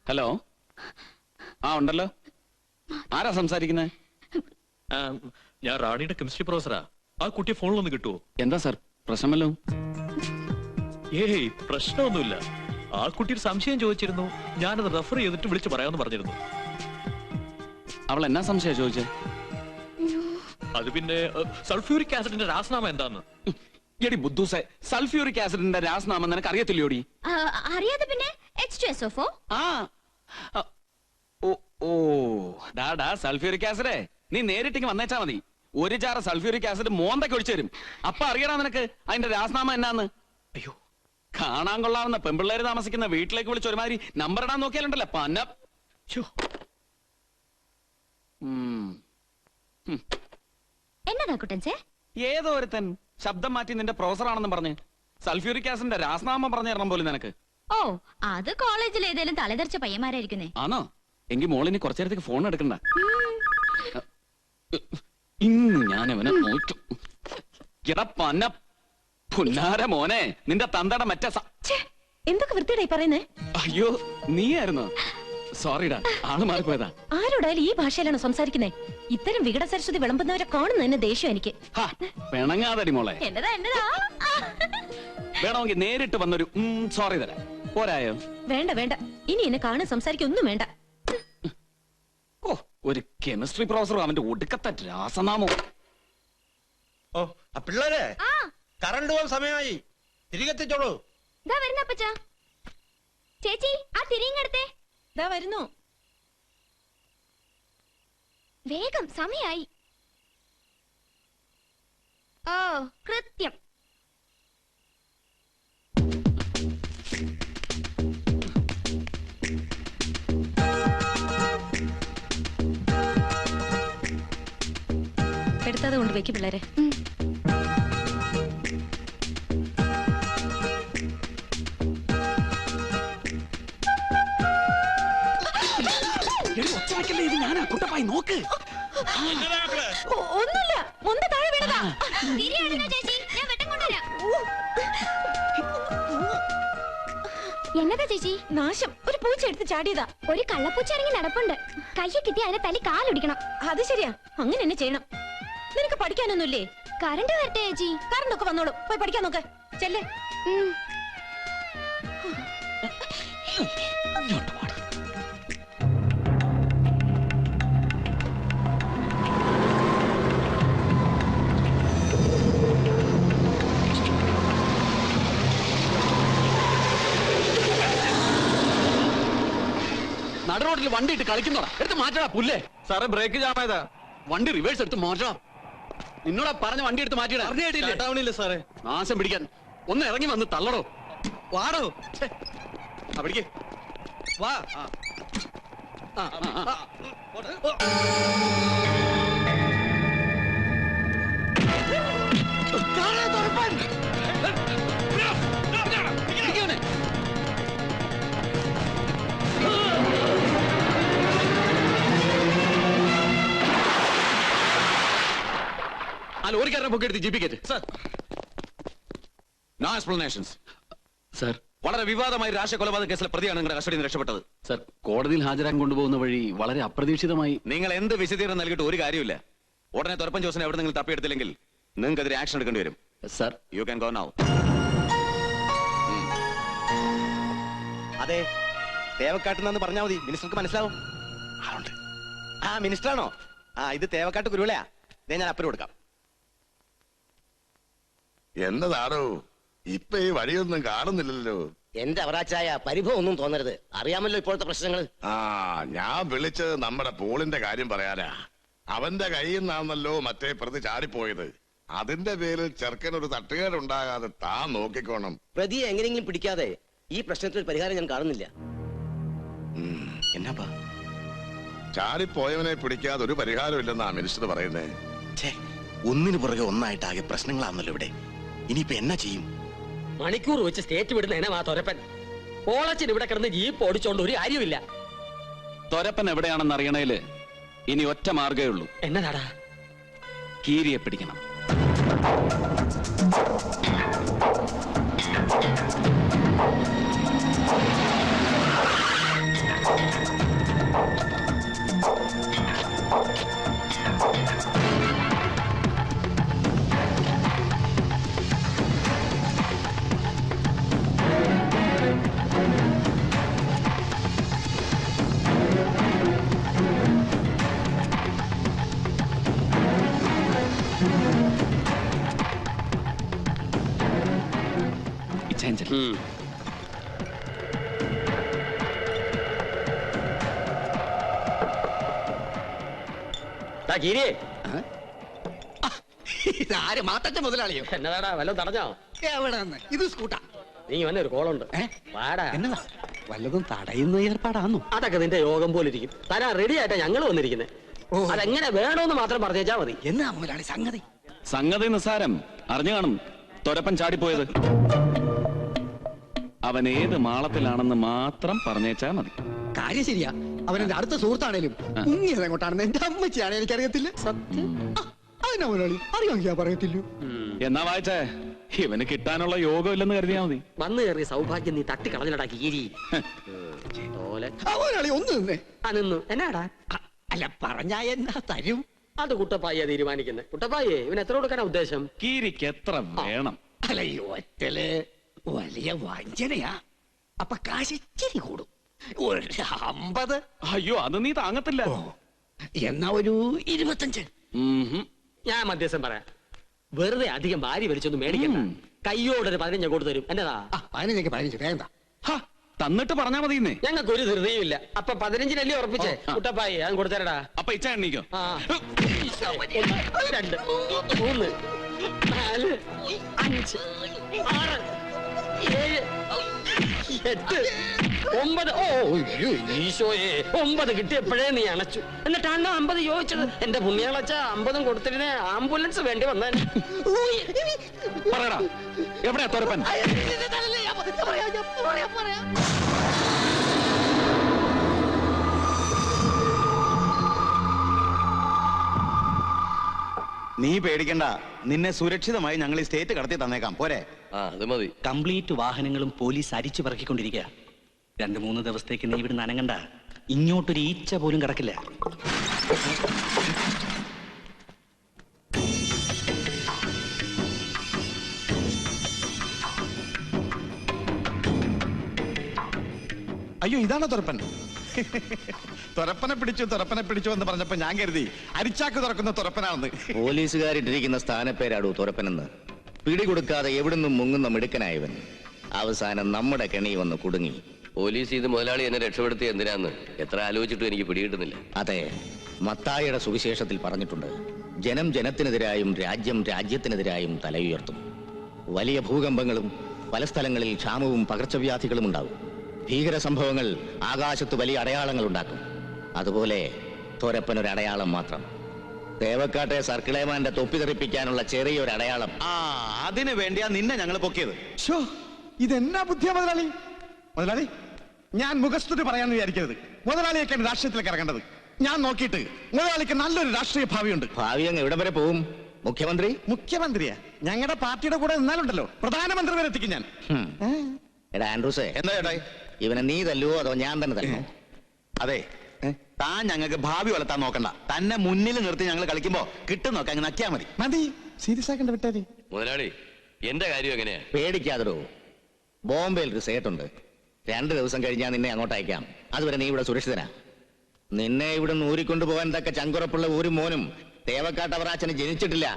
Hello, ആ ഉണ്ടല്ലോ. ആരാ സംസാരിക്കുന്നത്? ഞാൻ റാണിയുടെ കെമിസ്ട്രി പ്രൊഫസറാ. ആ കുട്ടിയെ ഫോണിലൊന്ന് കിട്ടുമോ? എന്താ സാർ, പ്രശ്നമല്ലോ? ഏയ്, പ്രശ്നമൊന്നുമില്ല. ആ കുട്ടിയുടെ സംശയം ചോദിച്ചിരുന്നു, ഞാനത് റെഫർ ചെയ്തിട്ട് വിളിച്ചു പറയാമെന്ന് പറഞ്ഞിരുന്നു. അവൾ എന്നാ സംശയം ചോദിച്ചേ? അത് പിന്നെ സൾഫ്യൂരിക് ആസിഡിന്റെ രാസനാമം എന്താന്ന്. എടി ബുദ്ധൂസെ, സൾഫ്യൂരിക് ആസിഡിന്റെ രാസനാമം നിനക്ക് അറിയത്തില്ലോടി? അറിയാതെ പിന്നെ H2SO4. ആ ഓ ഡാ സൾഫ്യൂരിക് ആസിഡേ, നീ നേരിട്ടേക്ക് വന്നേച്ചാ മതി. ഒരു ജാറ സൾഫ്യൂരിക് ആസിഡ് മോന്തയ്ക്ക് ഒഴിച്ചു തരും. അപ്പൊ അറിയണ നിനക്ക് അതിന്റെ രാസനാമം എന്നാന്ന്? അയ്യോ, കാണാൻ കൊള്ളാവുന്ന പെമ്പിള്ളേര് താമസിക്കുന്ന വീട്ടിലേക്ക് വിളിച്ച് ഒരുമാതിരി നമ്പർ ഇടാൻ നോക്കിയാലുണ്ടല്ലോ പന്ന. എന്നതാ കുട്ടൻസേ? ഏതോ ഒരുത്തൻ ശബ്ദം മാറ്റി നിന്റെ പ്രൊഫസർ ആണെന്ന് പറഞ്ഞ് സൾഫ്യൂരിക് ആസിഡിന്റെ രാസനാമം പറഞ്ഞു തരണം പോലും നിനക്ക്. ഓ, അത് കോളേജിൽ ഏതേലും തലതെറിച്ച പയ്യന്മാരായിരിക്കുന്നേ. ആണോ? എങ്കിൽ മോളിന് കുറച്ചു നേരത്തേക്ക് ഫോൺ എടുക്കണ്ട. ഇന്ന് ഞാൻ അവനെ നോക്കും. പന്ന പുന്നാര മോനെ, നിന്റെ തന്തയുടെ മറ്റേ എന്തൊക്കെ വൃത്തിയായി പറയുന്നേ? അയ്യോ, നീയായിരുന്നോ? സോറിടാ, ആള് മാറിപ്പോയതാ. ആരോടായാലും ഈ ഭാഷയിലാണോ സംസാരിക്കുന്നേ? ഇത്തരം വികട സരസ്വതി വിളമ്പുന്നവരെ കാണുന്ന തന്നെ ദേഷ്യം എനിക്ക്. പിണങ്ങാതടി മോളെ. എന്നതാ വേണമെങ്കിൽ നേരിട്ട് വന്നൊരു സോറി തരാം. പോരായോ? വേണ്ട വേണ്ട, ഇനി എന്നെ കാണാൻ സംസാരിക്കൊന്നും വേണ്ട. ഓ, ഒരു കെമിസ്ട്രി പ്രൊഫസറും അവന്റെ ഒടുക്കത്തെ രാസനാമോ. ഓ, പിള്ളേരെ, കറണ്ട് പോകാൻ സമയമായി, തിരികെ എത്തിച്ചോളൂ. ചേച്ചി, ആ തിരിങ്ങെടുത്തേ. ദാ വരുന്നു. വേഗം, സമയായി. ഓ, കൃത്യം. എടുത്താതെ കൊണ്ട് വെക്ക് പിള്ളേരെ. നോക്ക്. ഒന്നുമില്ല, മുന്ത താഴെ വീണതാ. എന്നതാ ചേച്ചി? നാശം, ഒരു പൂച്ച എടുത്ത് ചാടിയതാ. ഒരു കള്ളപ്പൂച്ച ഇറങ്ങി നടപ്പുണ്ട്. കയ്യെ കിട്ടി അതിനെ തല്ലി കാലൊടിക്കണം. അത് ശരിയാ, അങ്ങനെ തന്നെ ചെയ്യണം. നിനക്ക് പഠിക്കാനൊന്നുമില്ലേ? കറണ്ട് വരട്ടെ ചേച്ചി. കറണ്ടൊക്കെ വന്നോളൂ, പോയി പഠിക്കാൻ നോക്ക്. ചെല്ലേ. നടുറോട്ടിൽ വണ്ടി ഇട്ട് കളിക്കുന്നോടാ, എടുത്ത് മാറ്റടാ പുല്ലേ. സാറേ, ബ്രേക്ക് ജാമായതാ. വണ്ടി റിവേഴ്സ് എടുത്ത് മാറ്റടാ. നിന്നോടാ പറഞ്ഞ വണ്ടി എടുത്ത് മാറ്റിയില്ല സാറേ. നാശം പിടിക്കാൻ ഒന്ന് ഇറങ്ങി വന്ന് തള്ളടോ. വാടോ, പിടിക്ക്. വാ. ആ ലോറിക്കാരനെ പൊക്കി എടുത്ത് ജീപ്പിക്കറ്റ്. No explanations. സർ, വളരെ വിവാദമായ രാഷ്ട്രീയ കൊലപാതക കേസിലെ പ്രതിയാണ് നിങ്ങളുടെ കസ്റ്റഡിയിൽ നിന്ന് രക്ഷപ്പെട്ടത്. സർ, കോടതിയിൽ ഹാജരാക്കാൻ കൊണ്ടുപോകുന്ന വഴി വളരെ അപ്രതീക്ഷിതമായി. നിങ്ങൾ എന്ത് വിശദീകരണം നൽകിയിട്ട് ഒരു കാര്യമില്ല. ഉടനെ തുരപ്പൻ ജോസിനെ എവിടെ നിങ്ങൾ തപ്പിയെടുത്തില്ലെങ്കിൽ നിങ്ങൾക്കെതിരെ ആക്ഷൻ എടുക്കേണ്ടി വരും. Sir, you can go now. അതെ, തേവക്കാട്ടുന്ന് പറഞ്ഞാൽ മതി, മിനിസ്റ്റർക്ക് മനസ്സിലാവും. ആ, മിനിസ്റ്ററാണോ? ഇത് തേവക്കാട്ട് കുരുവിളയാ. ഞാൻ അപ്പുറം കൊടുക്കാം. എന്നതാണോ ഇപ്പൊ ഈ വഴിയൊന്നും കാണുന്നില്ലല്ലോ? എന്റെ അവറാച്ചായ പരിഭവം ഒന്നും തോന്നരുത്, അറിയാമല്ലോ ഇപ്പോഴത്തെ പ്രശ്നങ്ങൾ. ഞാൻ വിളിച്ചത് നമ്മുടെ പോളിന്റെ കാര്യം പറയാനാ. അവന്റെ കയ്യിൽ നിന്നാണല്ലോ മറ്റേ പ്രതി ചാടിപ്പോയത്. അതിന്റെ പേരിൽ ചെറുക്കൻ ഒരു തട്ടുകേടുണ്ടാകാതെ താൻ നോക്കിക്കോണം. പ്രതിയെ എങ്ങനെയെങ്കിലും പിടിക്കാതെ ഈ പ്രശ്നത്തിൽ പരിഹാരം ഞാൻ കാണുന്നില്ല. എന്നാപ്പാ? ചാടിപ്പോയവനെ പിടിക്കാതെ ഒരു പരിഹാരമില്ലെന്നാ മിനിസ്റ്റർ പറയുന്നേ. ഒന്നിനു പുറകെ ഒന്നായിട്ടാകെ പ്രശ്നങ്ങളാണല്ലോ ഇവിടെ. ഇനിയിപ്പോ എന്നാ ചെയ്യും? മണിക്കൂർ വെച്ച് സ്റ്റേറ്റ് വിടുന്ന എന്നെ തൊരപ്പൻ. പോളച്ചൻ ഇവിടെ കിടന്ന് ജീപ്പ് ഓടിച്ചോണ്ട് ഒരു കാര്യമില്ല. തൊരപ്പൻ എവിടെയാണെന്ന് അറിയണേല് ഇനി ഒറ്റ മാർഗേ ഉള്ളൂ. എന്നതാടാ? കീരിയെ പിടിക്കണം. വേഗം ചെല്ല്. ഇതാര് മാത്തച്ഛൻ മുതലാളിയോ? എന്നതാടാ വല്ലതും തടഞ്ഞോ? എവിടെ ഇത് സ്കൂട്ടാ? നീ വന്നെ ഒരു കോളുണ്ട്. വാടാ. എന്നതാ വല്ലതും തടയുന്ന ഏർപ്പാടാന്നോ? അതൊക്കെ നിന്റെ യോഗം പോലെ ഇരിക്കും. തരാ റെഡി ആയിട്ടാ ഞങ്ങൾ വന്നിരിക്കുന്നത്. അതെങ്ങനെ വേണോന്ന് മാത്രം പറഞ്ഞേച്ചാ മതി. എന്നാ മുതലാളി സംഗതി? സംഗതി നിസ്സാരം. അറിഞ്ഞു കാണും തൊരപ്പൻ ചാടിപ്പോയത്. അവൻ ഏത് മാളത്തിലാണെന്ന് മാത്രം പറഞ്ഞേച്ചാ മതി. കാര്യം ശരിയാ. അവനെന്റെ അടുത്ത സുഹൃത്താണേലും മുങ്ങിയത് എങ്ങോട്ടാണെന്ന് എന്റെ അമ്മച്ചിയാണ് എനിക്കറിയത്തില്ല. സത്യം. അതിനാ മുതലാളി അറിയാമെങ്കിൽ പറയത്തില്ലൂ. എന്നാ വായിച്ചേ, ഇവന് കിട്ടാനുള്ള യോഗം ഇല്ലെന്ന് കരുതിയാ മതി. വന്നു കയറിയ സൗഭാഗ്യം നീ തട്ടി കളഞ്ഞിലടാ കീരി. മുതലാളി ഒന്ന് നിന്നേ. നിന്നു എന്നാടാ? അല്ല പറഞ്ഞാ എന്നാ തരും? അത് കുട്ടപ്പായിയാ തീരുമാനിക്കുന്നത്. കുട്ടപ്പായേ ഇവൻ എത്ര കൊടുക്കാനാ ഉദ്ദേശം? കീരിക്ക് എത്ര വേണം? അല്ല ഈ ഒറ്റല് വലിയ വഞ്ചനയാ. അപ്പൊ കാശ് ഇച്ചിരി കൂടും. ഒരു 50. അയ്യോ, അത് നീ താങ്ങത്തില്ല. എന്നാ ഒരു 25. ഞാൻ മധ്യസ്ഥം പറയാം. വെറുതെ അധികം ഭാര്യ വലിച്ചൊന്നും മേടിക്കണ്ട. കയ്യോടൊരു 15 കൊടുത്തു തരും. എന്നതാ? 15 വേണ്ട. തന്നിട്ട് പറഞ്ഞാ മതി. ഞങ്ങൾക്ക് ഒരു ധൃതിയും ഇല്ല. അപ്പൊ 15 ഉറപ്പിച്ചേ. കുട്ടപ്പായി ഞാൻ കൊടുത്തരടാ. അപ്പൊ ഇച്ച എണ്ണീക്കോ. 2 3 4 5 6 7 8 9. ഓ ഈശോയെ, 9 കിട്ടിയപ്പോഴേ നീ അണച്ചു. എന്നിട്ടാണ് 50 ചോദിച്ചത്. എന്റെ പുണ്യാളച്ച 50 കൊടുത്തിരുന്നേ ആംബുലൻസ് വേണ്ടി വന്നേ. പറയടാ, എവിടെയാ തൊരപ്പൻ? നീ പേടിക്കണ്ട, നിന്നെ സുരക്ഷിതമായി ഞങ്ങൾ ഈ സ്റ്റേറ്റ് കടത്തി തന്നേക്കാം. പോരെ? അത് മതി. കംപ്ലീറ്റ് വാഹനങ്ങളും പോലീസ് അരിച്ചു പറക്കിക്കൊണ്ടിരിക്കുക. 2-3 ദിവസത്തേക്ക് നീ ഇവിടെ നനങ്ങണ്ട. ഇങ്ങോട്ടൊരു ഈച്ച പോലും കിടക്കില്ല. അയ്യോ, ഇതാണോ തുറപ്പൻ? തുറപ്പനെ പിടിച്ചു എന്ന് പറഞ്ഞപ്പോ ഞാൻ കരുതി അരിച്ചാക്ക് തുറക്കുന്ന തുറപ്പനാണെന്ന്. പോലീസുകാരിട്ടിരിക്കുന്ന സ്ഥാനപ്പേരാടൂ തുറപ്പനെന്ന്. പിടികൊടുക്കാതെ എവിടുന്നും മുങ്ങുന്ന മിടുക്കനായവൻ അവസാനം നമ്മുടെ കെണി വന്ന് കുടുങ്ങി. പോലീസ് ഇത് മുതലാളി എന്നെ രക്ഷപ്പെടുത്തി എന്തിനാന്ന് എത്ര ആലോചിച്ചിട്ടും എനിക്ക് പിടികിട്ടുന്നില്ല. അതെ, മത്തായിയുടെ സുവിശേഷത്തിൽ പറഞ്ഞിട്ടുണ്ട്, ജനം ജനത്തിനെതിരായും രാജ്യം രാജ്യത്തിനെതിരായും തലയുയർത്തും. വലിയ ഭൂകമ്പങ്ങളും പല സ്ഥലങ്ങളിൽ ക്ഷാമവും പകർച്ചവ്യാധികളും ഉണ്ടാവും. ഭീകര സംഭവങ്ങൾ ആകാശത്ത് വലിയ അടയാളങ്ങൾ ഉണ്ടാക്കും. അതുപോലെ തോരപ്പനൊരു അടയാളം മാത്രം. തേവക്കാട്ടെ സർക്കിളേമാന്റെ തൊപ്പി തെറിപ്പിക്കാനുള്ള ചെറിയൊരു അടയാളം. അതിനു വേണ്ടിയാ നിന്നെ ഞങ്ങൾ പൊക്കിയത്. ഇതെന്നാ ബുദ്ധിയാ മുതലാളി? മുതലാളി, ഞാൻ മുഖസ്തുതി പറയാന്ന് വിചാരിക്കരുത്. മുതലാളിയൊക്കെയാണ് രാഷ്ട്രീയത്തിലേക്ക് ഇറങ്ങേണ്ടത്. ഞാൻ നോക്കിയിട്ട് മുതലാളിക്ക് നല്ലൊരു രാഷ്ട്രീയ ഭാവിയുണ്ട്. ഭാവി അങ്ങ് എവിടെ വരെ പോവും? മുഖ്യമന്ത്രിയാ? ഞങ്ങളുടെ പാർട്ടിയുടെ കൂടെ നിന്നാലുണ്ടല്ലോ പ്രധാനമന്ത്രി വരെ എത്തിക്കും ഞാൻ. എടാ ആൻഡ്രൂസേ, എന്താ ചേട്ടാ ഇവനെ നീ തല്ലുവോ അതോ ഞാൻ തന്നെ തല്ലോ? അതെ, താൻ ഞങ്ങൾക്ക് ഭാവി വളർത്താൻ നോക്കണ്ട. തന്നെ മുന്നിൽ നിർത്തി ഞങ്ങൾ കളിക്കുമ്പോ കിട്ടും നോക്കാൻ അങ്ങ് നക്കിയാ മതി. മതി, സീരിയസ് ആക്കണ്ട വിട്ടാരി. മുതലാളി, എന്റെ കാര്യം എങ്ങനെയാ? പേടിക്കാതോ, ബോംബെയിൽ ഒരു സേട്ടുണ്ട്. 2 ദിവസം കഴിഞ്ഞാൽ നിന്നെ അങ്ങോട്ട് അയക്കാം. അതുവരെ നീ ഇവിടെ സുരക്ഷിതനാ. നിന്നെ ഇവിടെ ഊരിക്കൊണ്ടുപോകാൻ തക്ക ചങ്കുറപ്പുള്ള ഒരു മോനും തേവക്കാട്ടവറാച്ചന് ജനിച്ചിട്ടില്ല.